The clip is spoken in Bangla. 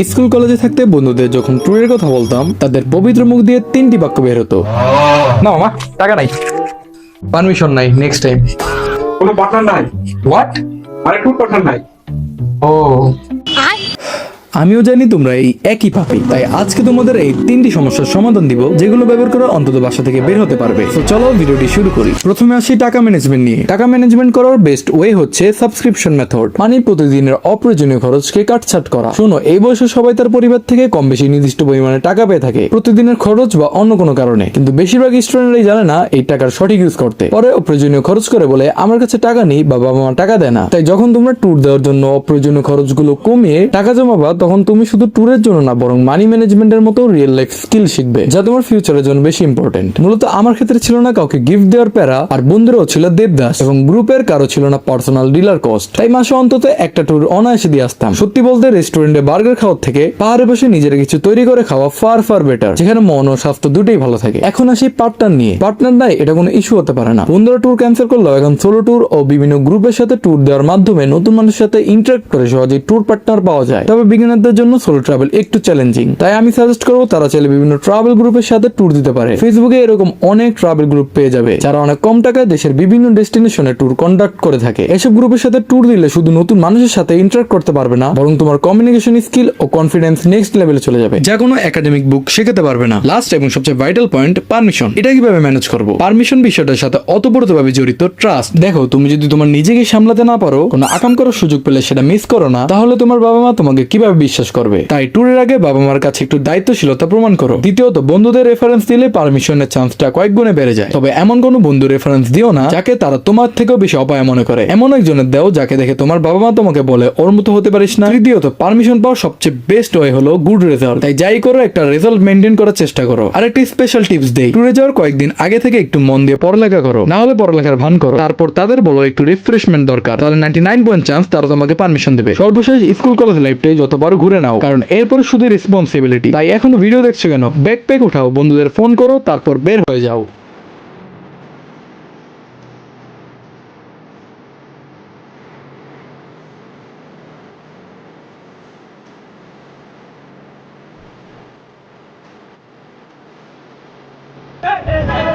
স্কুল কলেজে থাকতে বন্ধুদের যখন ট্যুরের কথা বলতাম তাদের পবিত্র মুখ দিয়ে 3টি বাক্য বের হতো। না মামা, টাকা নাই, পারমিশন নাই, নেক্সট টাইম। কোনো পার্টনার নাই, হোয়াট? মানে ট্যুর পার্টনার নাই। ও, আমিও জানি তোমরা এই একই পাপি, তাই আজকে তোমাদের এই 3টি সমস্যার সমাধান দিব যেগুলো ব্যবহার করে অন্তত বাসা থেকে বের হতে পারবে। তো চলো ভিডিওটি শুরু করি। প্রথমে আসি টাকা ম্যানেজমেন্ট নিয়ে। টাকা ম্যানেজমেন্ট করার বেস্ট ওয়ে হচ্ছে সাবস্ক্রিপশন মেথড, মানে প্রতিদিনের অপ্রয়োজনীয় খরচকে কাটছাট করা। শোনো, এই বয়সে সবাই তার পরিবার থেকে কম বেশি নির্দিষ্ট পরিমাণে টাকা পেয়ে থাকে প্রতিদিনের খরচ বা অন্য কোনো কারণে, কিন্তু বেশিরভাগ স্টুডেন্টরাই জানে না এই টাকার সঠিক ইউজ করতে। পরে অপ্রয়োজনীয় খরচ করে বলে আমার কাছে টাকা নেই বা বাবা মা টাকা দেয় না। তাই যখন তোমরা ট্যুর দেওয়ার জন্য অপ্রয়োজনীয় খরচগুলো কমিয়ে টাকা জমাবা, তখন তুমি শুধু ট্যুরের জন্য না বরং মানি ম্যানেজমেন্টের মতো রিয়েল লাইফ স্কিল শিখবে, যা তোমার ফিউচারের জন্য বেশি ইম্পর্টেন্ট। মূলত আমার ক্ষেত্রে ছিল না কাউকে গিফট দেওয়ার প্যারা, আর বন্ধুরাও ছিল দেবদাস, এবং গ্রুপের কারো ছিল না পার্সোনাল ডিলার কস্ট। তাই মাসে অন্তত একটা ট্যুর অনায়াসে দিয়ে আসতাম। সত্যি বলতে রেস্টুরেন্টে বার্গার খাওয়ার থেকে পাহাড়ে বসে নিজের কিছু তৈরি করে খাওয়া ফার ফার বেটার, যেখানে মন ও স্বাস্থ্য দুটোই ভালো থাকে। এখন আসি পার্টনার নিয়ে। পার্টনার নাই এটা কোনো ইস্যু হতে পারে না। বন্ধুরা ট্যুর ক্যান্সেল করলেও এখন সোলো ট্যুর ও বিভিন্ন গ্রুপের সাথে ট্যুর দেওয়ার মাধ্যমে নতুন মানুষের সাথে ইন্টারেক্ট করে সহজেই ট্যুর পার্টনার পাওয়া যায়। তবে বিগিনারদের জন্য সোলো ট্রাভেল একটু চ্যালেঞ্জিং, তাই আমি সাজেস্ট করবো তারা চাইলে বিভিন্ন ট্রাভেল গ্রুপের সাথে ট্যুর দিতে পারে। ফেসবুকে এরকম অনেক ট্রাভেল গ্রুপ পেয়ে যাবে যারা অনেক কম টাকায় দেশের বিভিন্ন ডেস্টিনেশনে ট্যুর কন্ডাক্ট করে থাকে। এসব গ্রুপের সাথে ট্যুর দিলে শুধু নতুন মানুষের সাথে ইন্টারেক্ট করতে পারবে না, বরং তোমার কমিউনিকেশন স্কিল ও কনফিডেন্স নেক্সট লেভেলে চলে যাবে, যা কোনো একাডেমিক বুক শেখাতে পারবে না। লাস্ট এবং সবচেয়ে ভাইটাল পয়েন্ট, পারমিশন। এটা কিভাবে ম্যানেজ করবো? পারমিশন বিষয়টার সাথে অতপ্রতভাবে জড়িত ট্রাস্ট। দেখো, তুমি যদি তোমার নিজেকে সামলাতে না পারো, কোনো আকাম করার সুযোগ পেলে সেটা মিস করো না, তাহলে তোমার বাবা মা তোমাকে কিভাবে বিশ্বাস করবে? তাই ট্যুরের আগে বাবা মার কাছে একটু দায়িত্বশীলতা প্রমাণ করো। দ্বিতীয়ত, বন্ধুদের রেফারেন্স দিলে পারমিশনের চান্সটা কয়েক গুণে বেড়ে যায়। তবে এমন কোনো বন্ধু রেফারেন্স দিও না যাকে তারা তোমার থেকেও বেশি অপায় মনে করে। এমন একজনের দাও যাকে দেখে তোমার বাবা মা তোমাকে বলে ওর মতো হতে পারিস না। তৃতীয়ত, পারমিশন পাওয়ার সবচেয়ে বেস্ট ওয়ে হলো গুড রেজাল্ট। তাই যাই করো একটা রেজাল্ট মেনটেন করার চেষ্টা করো। আর একটা স্পেশাল টিপস দেই, ট্যুরে যাওয়ার কয়েকদিন আগে থেকে একটু মন দিয়ে পড়ালেখা করো, না হলে পড়ালেখার ভান করো, তারপর তাদের বলো একটু রিফ্রেশমেন্ট দরকার, তাহলে 99% চান্স তারা তোমাকে পারমিশন দেবে। সর্বশেষ, স্কুল কলেজ লাইফটাই যতবার ঘুরে নাও, কারণ এরপর শুধু রেসপন্সিবিলিটি। তাই এখনো ভিডিও দেখছো কেন? ব্যাকপ্যাক উঠাও, বন্ধুদের ফোন করো, তারপর বের হয়ে যাও। Hey, hey, hey.